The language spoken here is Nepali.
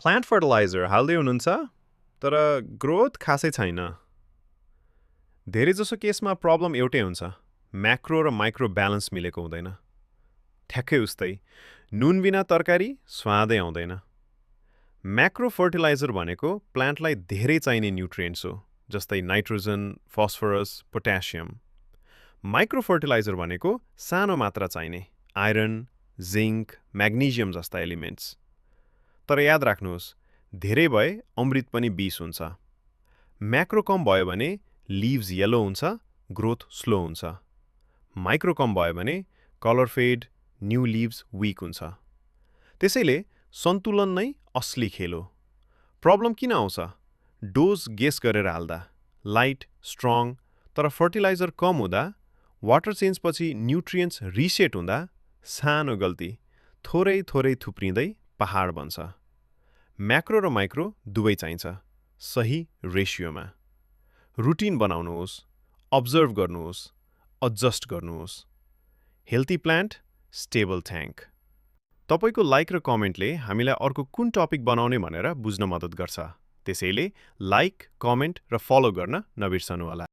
प्लान्ट फर्टिलाइजर हाल्दै हुनुहुन्छ तर ग्रोथ खासै छैन। धेरैजसो केसमा प्रब्लम एउटै हुन्छ, म्याक्रो र माइक्रो ब्यालेन्स मिलेको हुँदैन। ठ्याक्कै उस्तै नुन बिना तरकारी स्वादै आउँदैन। म्याक्रो फर्टिलाइजर भनेको प्लान्टलाई धेरै चाहिने न्युट्रिएन्ट्स हो, जस्तै नाइट्रोजन, फस्फरस, पोट्यासियम। माइक्रो फर्टिलाइजर भनेको सानो मात्रा चाहिने आइरन, जिङ्क, म्याग्नेशियम जस्ता एलिमेन्ट्स। तर याद राख्नुहोस्, धेरै भए अमृत पनि विष हुन्छ। म्याक्रो कम भयो भने लिभ्स येलो हुन्छ, ग्रोथ स्लो हुन्छ। माइक्रो कम भयो भने colour fade, new leaves weak हुन्छ। त्यसैले सन्तुलन नै असली खेल हो। प्रब्लम किन आउँछ? डोज गेस गरेर हाल्दा, लाइट, स्ट्रङ, तर फर्टिलाइजर कम हुँदा, वाटर चेन्जपछि न्युट्रिएन्ट्स रिसेट हुँदा, सानो गल्ती थोरै थोरै थुप्रिँदै पहाड बन्छ। म्याक्रो र माइक्रो दुवै चाहिन्छ, सही रेसियोमा। रुटिन बनाउनुहोस्, अब्जर्भ गर्नुहोस्, एडजस्ट गर्नुहोस्। Healthy plant, stable tank. तपाईको लाइक र कमेन्टले हामीलाई अर्को कुन टपिक बनाउने भनेर बुझ्न मद्दत गर्छ। त्यसैले लाइक, कमेन्ट र फलो गर्न नबिर्सनुहोला।